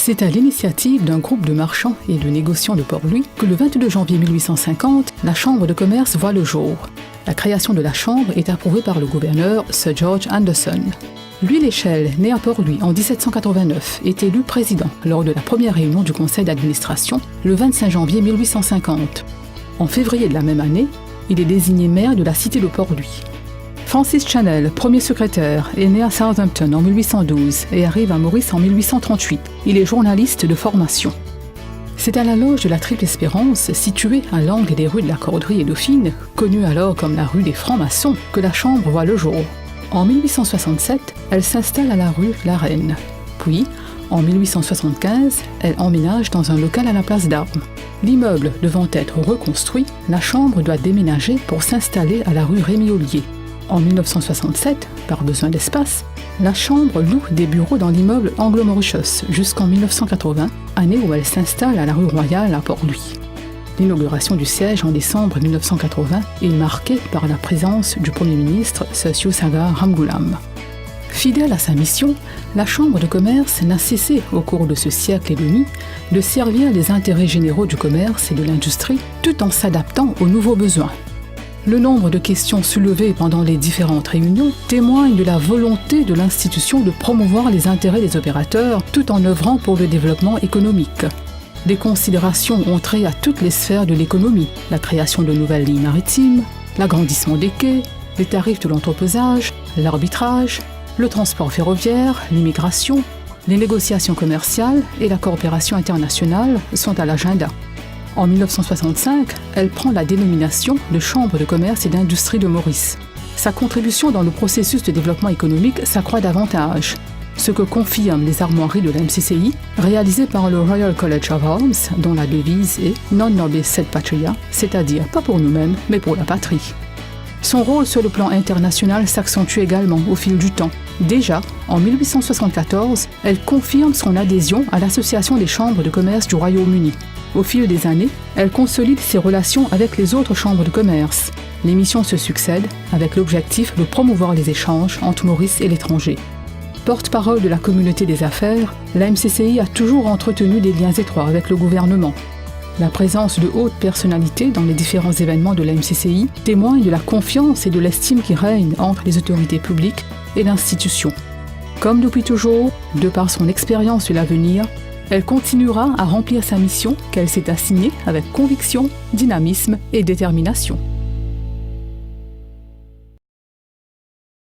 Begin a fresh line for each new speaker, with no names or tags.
C'est à l'initiative d'un groupe de marchands et de négociants de Port-Louis que le 22 janvier 1850, la Chambre de commerce voit le jour. La création de la Chambre est approuvée par le gouverneur Sir George Anderson. Louis Léchelle, né à Port-Louis en 1789, est élu président lors de la première réunion du conseil d'administration le 25 janvier 1850. En février de la même année, il est désigné maire de la cité de Port-Louis. Francis Chanel, premier secrétaire, est né à Southampton en 1812 et arrive à Maurice en 1838. Il est journaliste de formation. C'est à la loge de la Triple Espérance, située à l'angle des rues de la Corderie et Dauphine, connue alors comme la rue des Francs-Maçons, que la Chambre voit le jour. En 1867, elle s'installe à la rue La Reine. Puis, en 1875, elle emménage dans un local à la place d'Armes. L'immeuble devant être reconstruit, la Chambre doit déménager pour s'installer à la rue Rémy-Ollier. En 1967, par besoin d'espace, la Chambre loue des bureaux dans l'immeuble Anglo-Mauritius jusqu'en 1980, année où elle s'installe à la rue Royale à Port-Louis. L'inauguration du siège en décembre 1980 est marquée par la présence du Premier ministre Sir Sagar Ramgoolam. Fidèle à sa mission, la Chambre de commerce n'a cessé au cours de ce siècle et demi de servir les intérêts généraux du commerce et de l'industrie tout en s'adaptant aux nouveaux besoins. Le nombre de questions soulevées pendant les différentes réunions témoigne de la volonté de l'institution de promouvoir les intérêts des opérateurs tout en œuvrant pour le développement économique. Des considérations ont trait à toutes les sphères de l'économie, la création de nouvelles lignes maritimes, l'agrandissement des quais, les tarifs de l'entreposage, l'arbitrage, le transport ferroviaire, l'immigration, les négociations commerciales et la coopération internationale sont à l'agenda. En 1965, elle prend la dénomination de Chambre de commerce et d'industrie de Maurice. Sa contribution dans le processus de développement économique s'accroît davantage, ce que confirment les armoiries de la MCCI, réalisées par le Royal College of Arms, dont la devise est « Non nobis sed patria », c'est-à-dire pas pour nous-mêmes, mais pour la patrie. Son rôle sur le plan international s'accentue également au fil du temps. Déjà, en 1874, elle confirme son adhésion à l'Association des chambres de commerce du Royaume-Uni. Au fil des années, elle consolide ses relations avec les autres chambres de commerce. Les missions se succèdent avec l'objectif de promouvoir les échanges entre Maurice et l'étranger. Porte-parole de la communauté des affaires, la MCCI a toujours entretenu des liens étroits avec le gouvernement. La présence de hautes personnalités dans les différents événements de la MCCI témoigne de la confiance et de l'estime qui règne entre les autorités publiques et l'institution. Comme depuis toujours, de par son expérience de l'avenir, elle continuera à remplir sa mission qu'elle s'est assignée avec conviction, dynamisme et détermination.